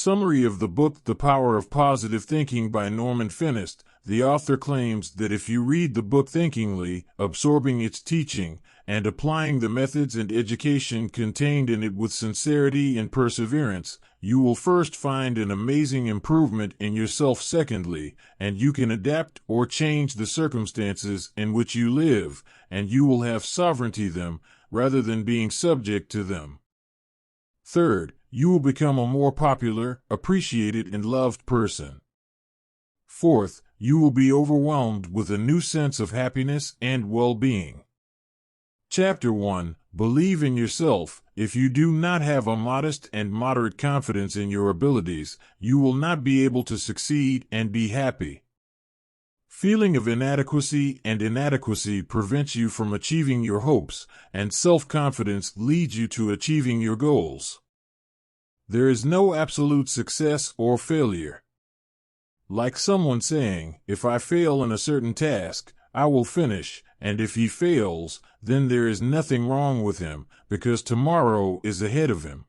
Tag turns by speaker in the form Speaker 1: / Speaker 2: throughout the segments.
Speaker 1: Summary of the book The Power of Positive Thinking by Norman Finist. The author claims that if you read the book thinkingly, absorbing its teaching, and applying the methods and education contained in it with sincerity and perseverance, you will first find an amazing improvement in yourself secondly, and you can adapt or change the circumstances in which you live, and you will have sovereignty them, rather than being subject to them. Third, you will become a more popular, appreciated, and loved person. Fourth, you will be overwhelmed with a new sense of happiness and well-being. Chapter 1. Believe in yourself. If you do not have a modest and moderate confidence in your abilities, you will not be able to succeed and be happy. Feeling of inadequacy prevents you from achieving your hopes, and self-confidence leads you to achieving your goals. There is no absolute success or failure. Like someone saying, if I fail in a certain task, I will finish, and if he fails, then there is nothing wrong with him, because tomorrow is ahead of him.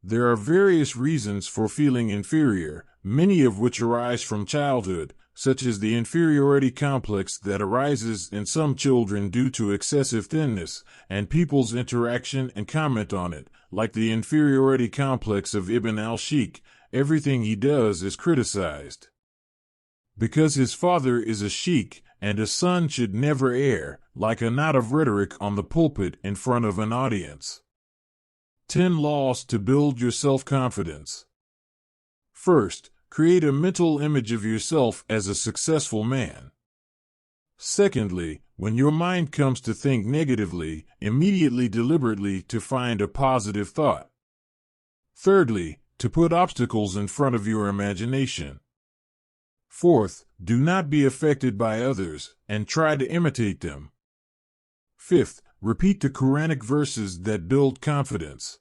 Speaker 1: There are various reasons for feeling inferior, many of which arise from childhood, such as the inferiority complex that arises in some children due to excessive thinness, and people's interaction and comment on it, like the inferiority complex of Ibn al-Sheikh. Everything he does is criticized. Because his father is a sheikh, and a son should never err, like a knot of rhetoric on the pulpit in front of an audience. 10 laws to build your self-confidence. First, create a mental image of yourself as a successful man. Secondly, when your mind comes to think negatively, immediately deliberately to find a positive thought. Thirdly, to put obstacles in front of your imagination. Fourth, do not be affected by others, and try to imitate them. Fifth, repeat the Quranic verses that build confidence.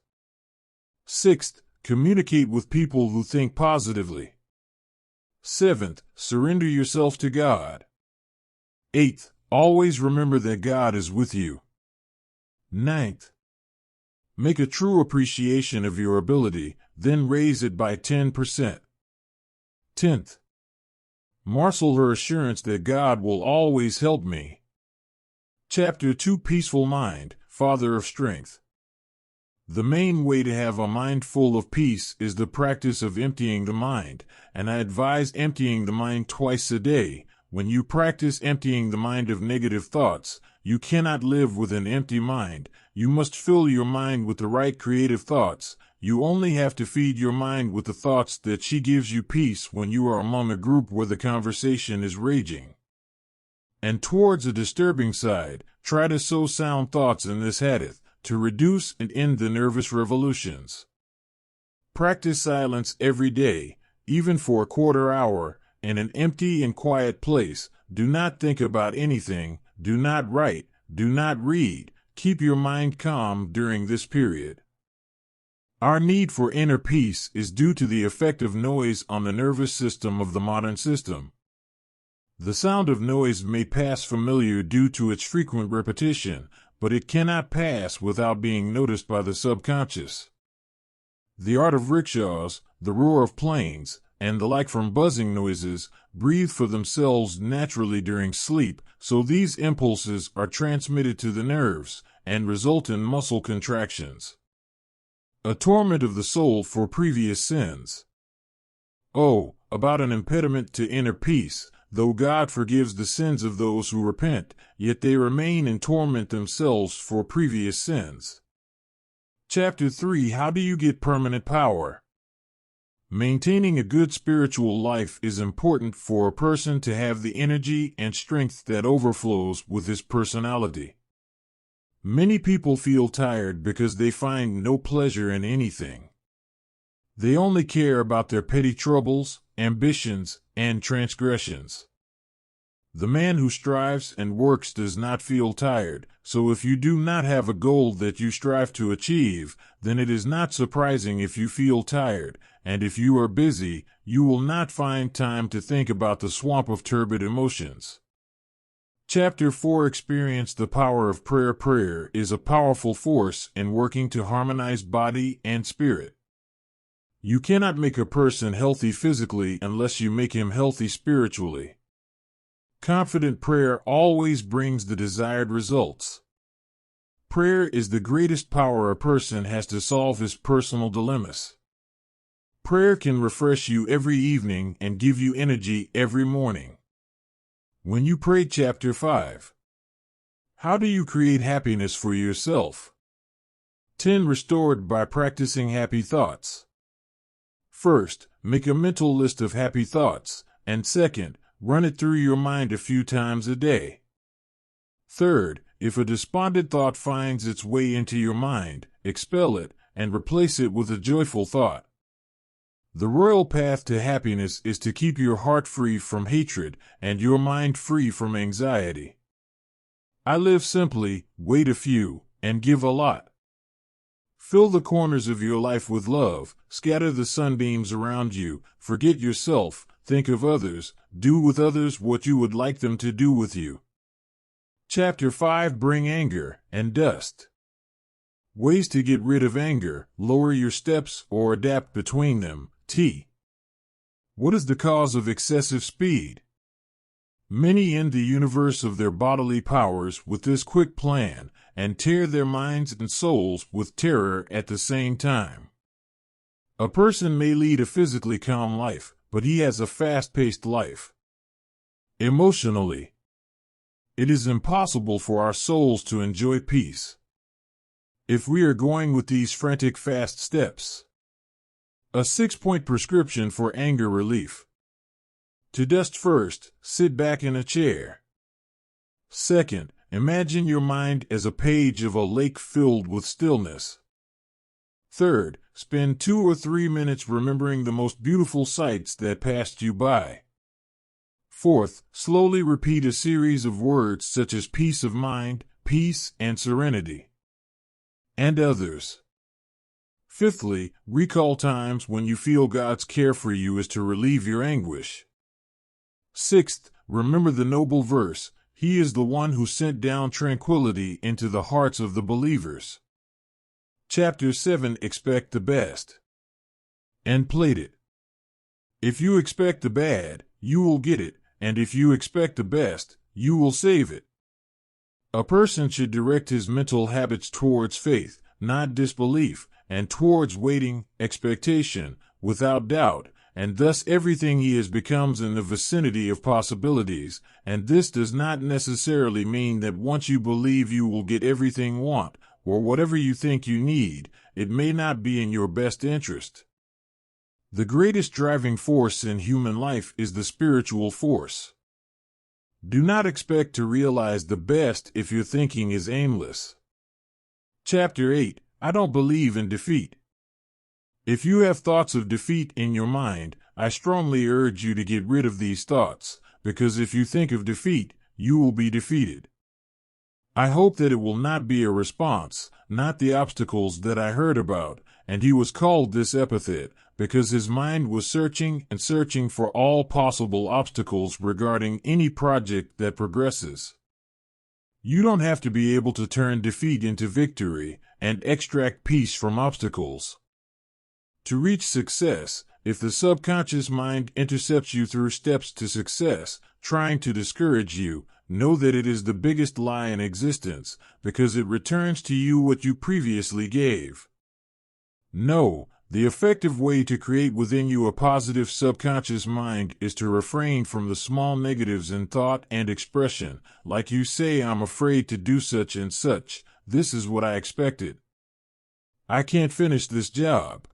Speaker 1: Sixth, communicate with people who think positively. Seventh, surrender yourself to God. Eighth, always remember that God is with you. Ninth, make a true appreciation of your ability, then raise it by 10%. 10th, marshal her assurance that God will always help me. Chapter 2. Peaceful Mind, Father of Strength. The main way to have a mind full of peace is the practice of emptying the mind, and I advise emptying the mind twice a day. When you practice emptying the mind of negative thoughts, you cannot live with an empty mind. You must fill your mind with the right creative thoughts. You only have to feed your mind with the thoughts that she gives you peace when you are among a group where the conversation is raging. And towards a disturbing side, try to sow sound thoughts in this hadith, to reduce and end the nervous revolutions. Practice silence every day, even for a quarter hour, in an empty and quiet place. Do not think about anything, do not write, do not read. Keep your mind calm during this period. Our need for inner peace is due to the effect of noise on the nervous system of the modern system. The sound of noise may pass familiar due to its frequent repetition, but it cannot pass without being noticed by the subconscious. The art of rickshaws, the roar of planes, and the like from buzzing noises, breathe for themselves naturally during sleep, so these impulses are transmitted to the nerves, and result in muscle contractions. A torment of the soul for previous sins. Oh, about an impediment to inner peace. Though God forgives the sins of those who repent, yet they remain in torment themselves for previous sins. Chapter 3. How do you get permanent power? Maintaining a good spiritual life is important for a person to have the energy and strength that overflows with his personality. Many people feel tired because they find no pleasure in anything. They only care about their petty troubles, ambitions, and transgressions. The man who strives and works does not feel tired, so if you do not have a goal that you strive to achieve, then it is not surprising if you feel tired, and if you are busy, you will not find time to think about the swamp of turbid emotions. Chapter 4. Experience the power of prayer. Prayer is a powerful force in working to harmonize body and spirit. You cannot make a person healthy physically unless you make him healthy spiritually. Confident prayer always brings the desired results. Prayer is the greatest power a person has to solve his personal dilemmas. Prayer can refresh you every evening and give you energy every morning. When you pray, Chapter 5. How do you create happiness for yourself? 10. Restored by practicing happy thoughts. First, make a mental list of happy thoughts, and second, run it through your mind a few times a day. Third, if a despondent thought finds its way into your mind, expel it and replace it with a joyful thought. The royal path to happiness is to keep your heart free from hatred and your mind free from anxiety. I live simply, wait a few, and give a lot. Fill the corners of your life with love, scatter the sunbeams around you, forget yourself, think of others, do with others what you would like them to do with you. Chapter 5. Bring anger and dust. Ways to get rid of anger: lower your steps or adapt between them. What is the cause of excessive speed? Many end the universe of their bodily powers with this quick plan, and tear their minds and souls with terror at the same time. A person may lead a physically calm life, but he has a fast-paced life. Emotionally, it is impossible for our souls to enjoy peace if we are going with these frantic fast steps. A 6-point prescription for anger relief. To dust: first, sit back in a chair. Second, imagine your mind as a page of a lake filled with stillness. Third, spend 2 or 3 minutes remembering the most beautiful sights that passed you by. Fourth, slowly repeat a series of words such as peace of mind, peace, and serenity, and others. Fifthly, recall times when you feel God's care for you is to relieve your anguish. Sixth, remember the noble verse, "He is the one who sent down tranquility into the hearts of the believers." Chapter 7. Expect the best and plate it. If you expect the bad, you will get it, and if you expect the best, you will save it. A person should direct his mental habits towards faith, not disbelief, and towards waiting, expectation, without doubt, and thus everything he is becomes in the vicinity of possibilities, and this does not necessarily mean that once you believe you will get everything you want, or whatever you think you need, it may not be in your best interest. The greatest driving force in human life is the spiritual force. Do not expect to realize the best if your thinking is aimless. Chapter 8. I don't believe in defeat. If you have thoughts of defeat in your mind, I strongly urge you to get rid of these thoughts, because if you think of defeat, you will be defeated. I hope that it will not be a response, not the obstacles that I heard about, and he was called this epithet, because his mind was searching and searching for all possible obstacles regarding any project that progresses. You don't have to be able to turn defeat into victory and extract peace from obstacles. To reach success, if the subconscious mind intercepts you through steps to success, trying to discourage you, know that it is the biggest lie in existence, because it returns to you what you previously gave. No, the effective way to create within you a positive subconscious mind is to refrain from the small negatives in thought and expression, like you say, "I'm afraid to do such and such, this is what I expected. I can't finish this job."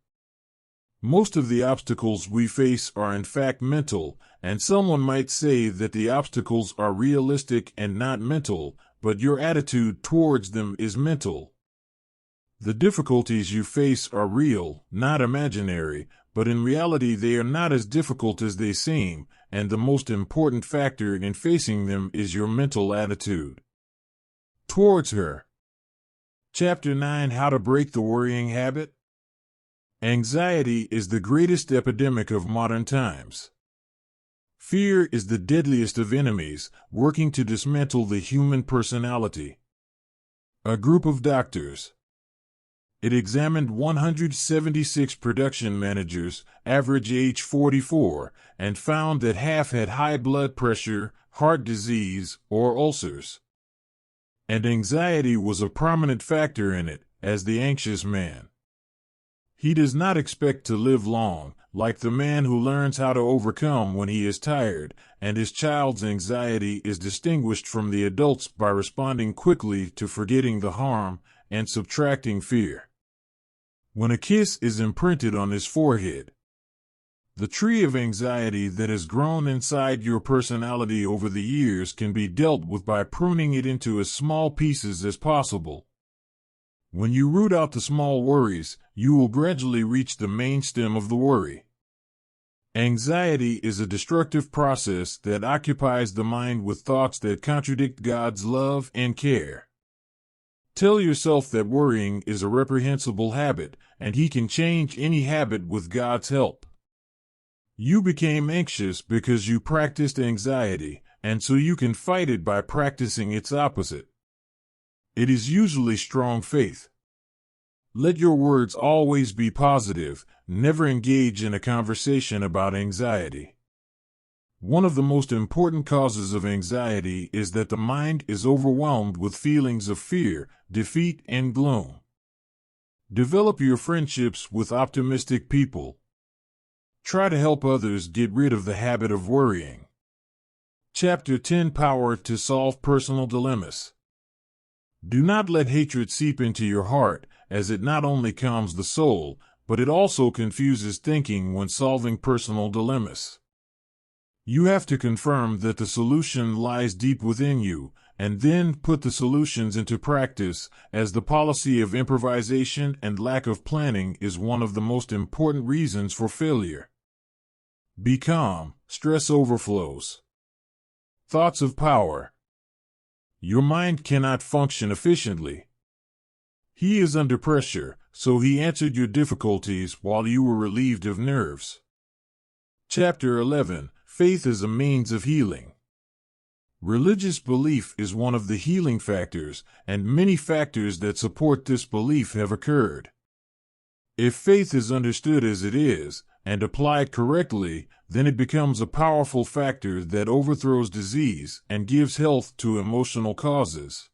Speaker 1: Most of the obstacles we face are in fact mental, and someone might say that the obstacles are realistic and not mental, but your attitude towards them is mental. The difficulties you face are real, not imaginary, but in reality they are not as difficult as they seem, and the most important factor in facing them is your mental attitude towards her. Chapter 9. How to break the worrying habit. Anxiety is the greatest epidemic of modern times. Fear is the deadliest of enemies, working to dismantle the human personality. A group of doctors. It examined 176 production managers, average age 44, and found that half had high blood pressure, heart disease, or ulcers. And anxiety was a prominent factor in it, as the anxious man. He does not expect to live long, like the man who learns how to overcome when he is tired, and his child's anxiety is distinguished from the adult's by responding quickly to forgetting the harm and subtracting fear. When a kiss is imprinted on his forehead, the tree of anxiety that has grown inside your personality over the years can be dealt with by pruning it into as small pieces as possible. When you root out the small worries, you will gradually reach the main stem of the worry. Anxiety is a destructive process that occupies the mind with thoughts that contradict God's love and care. Tell yourself that worrying is a reprehensible habit, and He can change any habit with God's help. You became anxious because you practiced anxiety, and so you can fight it by practicing its opposite. It is usually strong faith. Let your words always be positive. Never engage in a conversation about anxiety. One of the most important causes of anxiety is that the mind is overwhelmed with feelings of fear, defeat, and gloom. Develop your friendships with optimistic people. Try to help others get rid of the habit of worrying. Chapter 10: Power to Solve Personal Dilemmas. Do not let hatred seep into your heart, as it not only calms the soul, but it also confuses thinking when solving personal dilemmas. You have to confirm that the solution lies deep within you, and then put the solutions into practice, as the policy of improvisation and lack of planning is one of the most important reasons for failure. Be calm. Stress overflows. Thoughts of power. Your mind cannot function efficiently. He is under pressure, so he answered your difficulties while you were relieved of nerves. Chapter 11: Faith as a Means of Healing. Religious belief is one of the healing factors, and many factors that support this belief have occurred. If faith is understood as it is, and applied correctly, then it becomes a powerful factor that overthrows disease and gives health to emotional causes.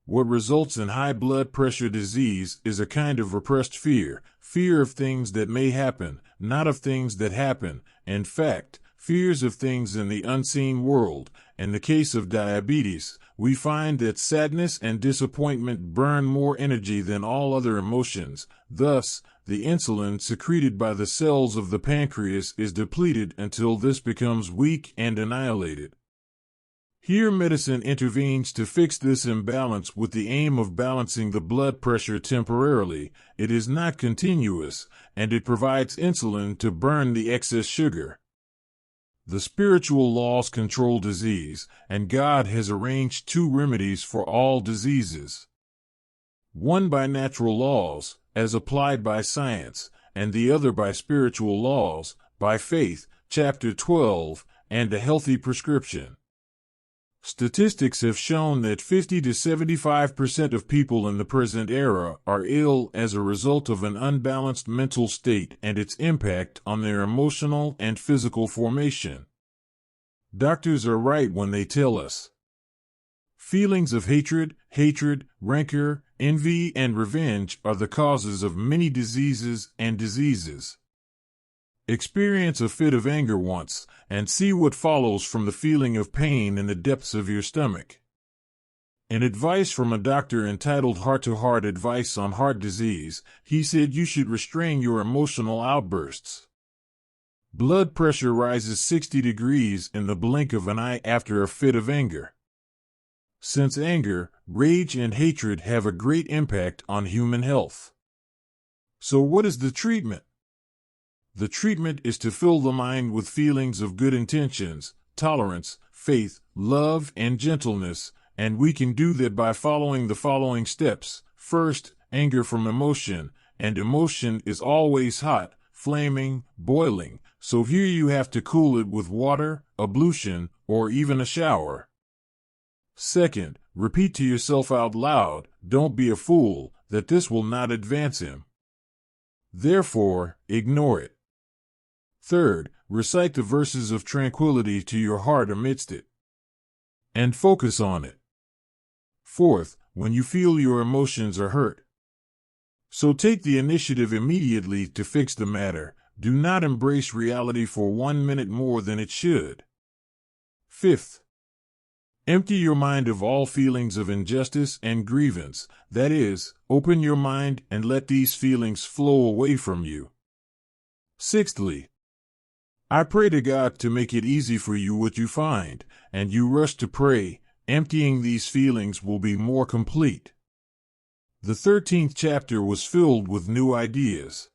Speaker 1: What results in high blood pressure disease is a kind of repressed fear, fear of things that may happen, not of things that happen, in fact, fears of things in the unseen world. In the case of diabetes, we find that sadness and disappointment burn more energy than all other emotions. Thus, the insulin secreted by the cells of the pancreas is depleted until this becomes weak and annihilated. Here medicine intervenes to fix this imbalance with the aim of balancing the blood pressure temporarily. It is not continuous, and it provides insulin to burn the excess sugar. The spiritual laws control disease, and God has arranged two remedies for all diseases. One by natural laws, as applied by science, and the other by spiritual laws, by faith, chapter 12, and a healthy prescription. Statistics have shown that 50 to 75% of people in the present era are ill as a result of an unbalanced mental state and its impact on their emotional and physical formation. Doctors are right when they tell us feelings of hatred, rancor, envy, and revenge are the causes of many diseases and diseases. Experience a fit of anger once, and see what follows from the feeling of pain in the depths of your stomach. In advice from a doctor entitled Heart-to-Heart Advice on Heart Disease, he said you should restrain your emotional outbursts. Blood pressure rises 60 degrees in the blink of an eye after a fit of anger. Since anger, rage, and hatred have a great impact on human health. So what is the treatment? The treatment is to fill the mind with feelings of good intentions, tolerance, faith, love, and gentleness, and we can do that by following the following steps. First, anger from emotion, and emotion is always hot, flaming, boiling, so here you have to cool it with water, ablution, or even a shower. Second, repeat to yourself out loud, "Don't be a fool, that this will not advance him. Therefore, ignore it. Third, recite the verses of tranquility to your heart amidst it, and focus on it. Fourth, when you feel your emotions are hurt, so take the initiative immediately to fix the matter. Do not embrace reality for 1 minute more than it should. Fifth, empty your mind of all feelings of injustice and grievance. That is, open your mind and let these feelings flow away from you. Sixthly, I pray to God to make it easy for you what you find, and you rush to pray. Emptying these feelings will be more complete. The 13th chapter was filled with new ideas.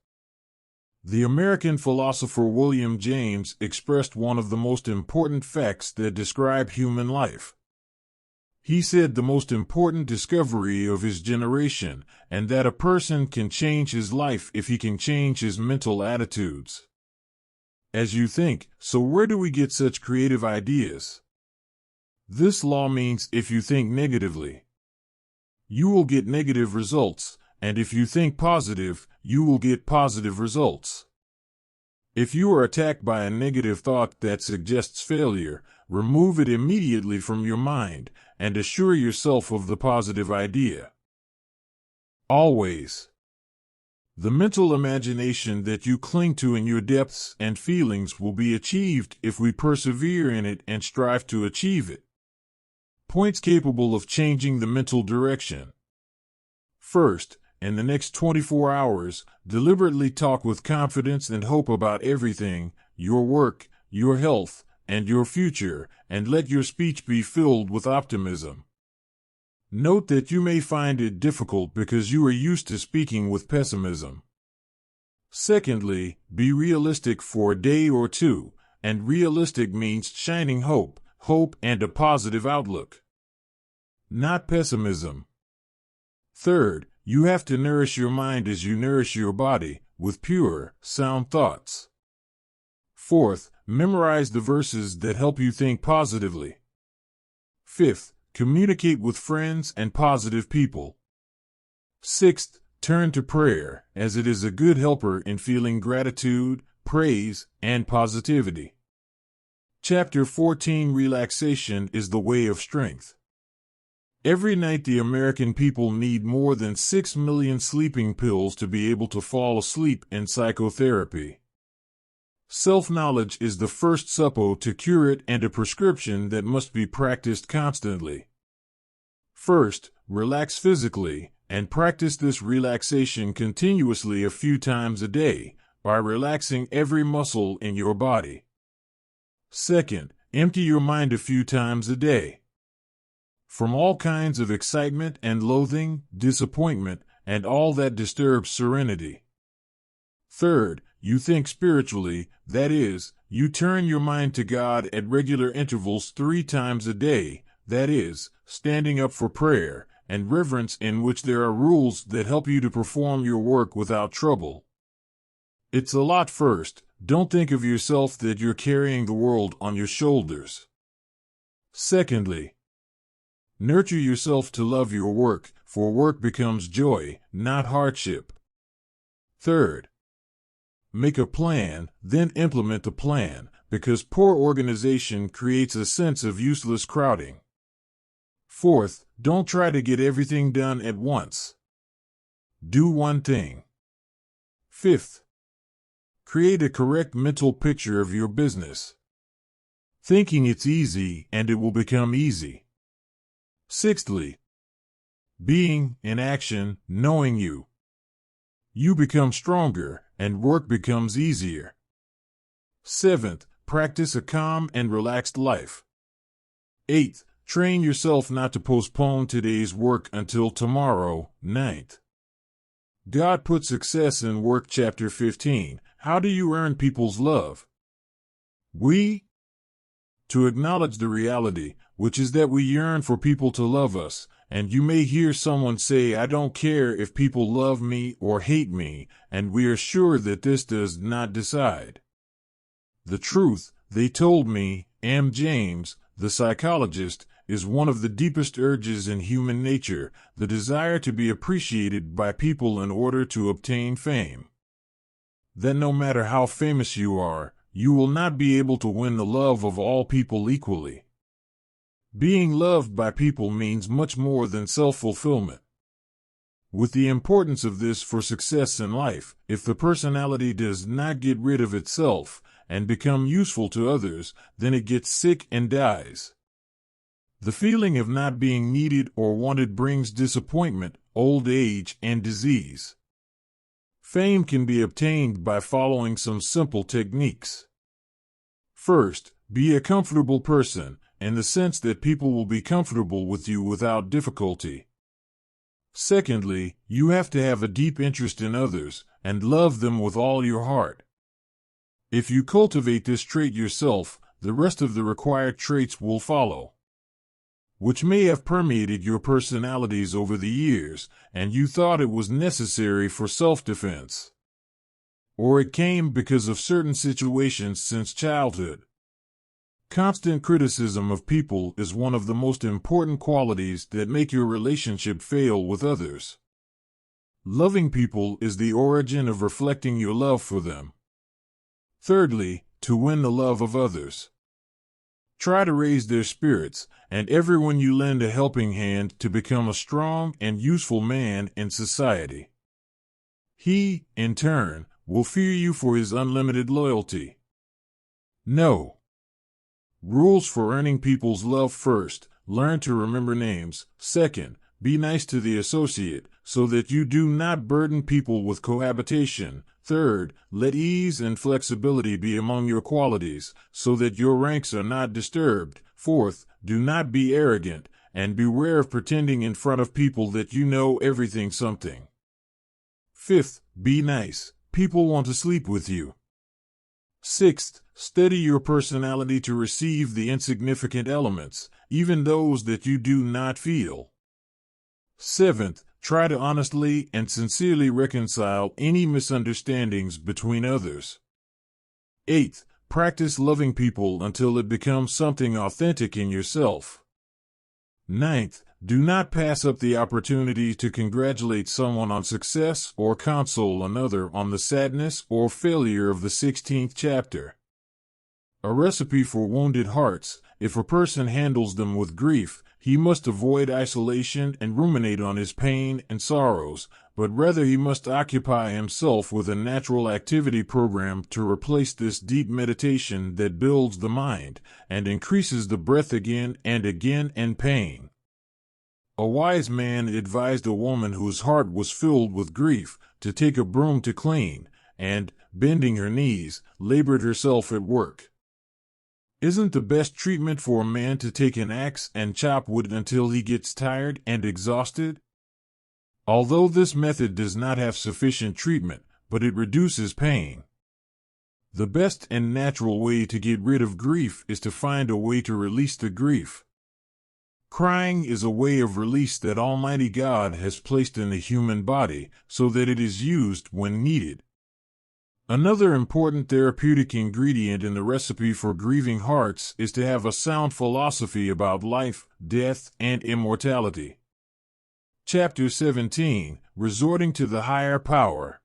Speaker 1: The American philosopher William James expressed one of the most important facts that describe human life. He said the most important discovery of his generation, and that a person can change his life if he can change his mental attitudes. As you think, so where do we get such creative ideas? This law means if you think negatively, you will get negative results, and if you think positive, you will get positive results. If you are attacked by a negative thought that suggests failure, remove it immediately from your mind, and assure yourself of the positive idea. Always. The mental imagination that you cling to in your depths and feelings will be achieved if we persevere in it and strive to achieve it. Points capable of changing the mental direction. First, in the next 24 hours, deliberately talk with confidence and hope about everything, your work, your health, and your future, and let your speech be filled with optimism. Note that you may find it difficult because you are used to speaking with pessimism. Secondly, be realistic for a day or two, and realistic means shining hope and a positive outlook, not pessimism. Third, you have to nourish your mind as you nourish your body, with pure, sound thoughts. Fourth, memorize the verses that help you think positively. Fifth, communicate with friends and positive people. Sixth, turn to prayer, as it is a good helper in feeling gratitude, praise, and positivity. Chapter 14, Relaxation is the Way of Strength. Every night the American people need more than 6 million sleeping pills to be able to fall asleep in psychotherapy. Self-knowledge is the first suppo to cure it and a prescription that must be practiced constantly. First, relax physically, and practice this relaxation continuously a few times a day, by relaxing every muscle in your body. Second, empty your mind a few times a day from all kinds of excitement and loathing, disappointment, and all that disturbs serenity. Third, you think spiritually, that is, you turn your mind to God at regular intervals 3 times a day, that is, standing up for prayer and reverence in which there are rules that help you to perform your work without trouble. It's a lot. First, don't think of yourself that you're carrying the world on your shoulders. Secondly, nurture yourself to love your work, for work becomes joy, not hardship. Third, make a plan, then implement the plan, because poor organization creates a sense of useless crowding. Fourth, don't try to get everything done at once. Do one thing. Fifth, create a correct mental picture of your business, thinking it's easy and it will become easy. Sixthly, being in action, knowing you become stronger and work becomes easier. Seventh, practice a calm and relaxed life. Eighth, train yourself not to postpone today's work until tomorrow. Ninth, God put success in work. Chapter 15. How do you earn people's love? To acknowledge the reality, which is that we yearn for people to love us, and you may hear someone say, I don't care if people love me or hate me, and we are sure that this does not decide. The truth, they told me, M. James, the psychologist, is one of the deepest urges in human nature, the desire to be appreciated by people in order to obtain fame. Then no matter how famous you are, you will not be able to win the love of all people equally. Being loved by people means much more than self-fulfillment. With the importance of this for success in life, if the personality does not get rid of itself and become useful to others, then it gets sick and dies. The feeling of not being needed or wanted brings disappointment, old age, and disease. Fame can be obtained by following some simple techniques. First, be a comfortable person, in the sense that people will be comfortable with you without difficulty. Secondly, you have to have a deep interest in others and love them with all your heart. If you cultivate this trait yourself, the rest of the required traits will follow, which may have permeated your personalities over the years, and you thought it was necessary for self-defense. Or it came because of certain situations since childhood. Constant criticism of people is one of the most important qualities that make your relationship fail with others. Loving people is the origin of reflecting your love for them. Thirdly, to win the love of others. Try to raise their spirits, and everyone you lend a helping hand to become a strong and useful man in society. He, in turn, will fear you for his unlimited loyalty. No. Rules for earning people's love: first, learn to remember names. Second, be nice to the associate, so that you do not burden people with cohabitation. Third, let ease and flexibility be among your qualities, so that your ranks are not disturbed. Fourth, do not be arrogant, and beware of pretending in front of people that you know everything something. Fifth, be nice. People want to sleep with you. Sixth, steady your personality to receive the insignificant elements, even those that you do not feel. Seventh, try to honestly and sincerely reconcile any misunderstandings between others. Eighth, practice loving people until it becomes something authentic in yourself. Ninth, do not pass up the opportunity to congratulate someone on success or console another on the sadness or failure of the 16th chapter. A recipe for wounded hearts: if a person handles them with grief, he must avoid isolation and ruminate on his pain and sorrows, but rather he must occupy himself with a natural activity program to replace this deep meditation that builds the mind and increases the breath again and again and pain. A wise man advised a woman whose heart was filled with grief to take a broom to clean, and, bending her knees, labored herself at work. Isn't the best treatment for a man to take an axe and chop wood until he gets tired and exhausted? Although this method does not have sufficient treatment, but it reduces pain. The best and natural way to get rid of grief is to find a way to release the grief. Crying is a way of release that Almighty God has placed in the human body so that it is used when needed. Another important therapeutic ingredient in the recipe for grieving hearts is to have a sound philosophy about life, death, and immortality. Chapter 17, Resorting to the Higher Power.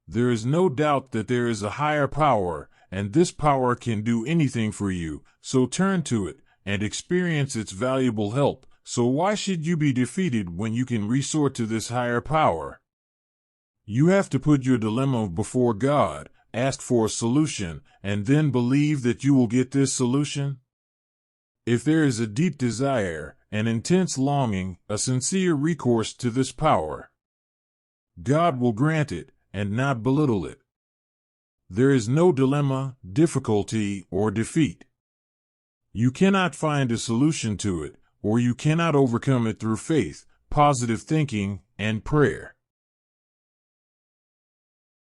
Speaker 1: There is no doubt that there is a higher power, and this power can do anything for you, so turn to it and experience its valuable help. So why should you be defeated when you can resort to this higher power? You have to put your dilemma before God, ask for a solution, and then believe that you will get this solution. If there is a deep desire, an intense longing, a sincere recourse to this power, God will grant it and not belittle it. There is no dilemma, difficulty, or defeat. You cannot find a solution to it, or you cannot overcome it through faith, positive thinking, and prayer.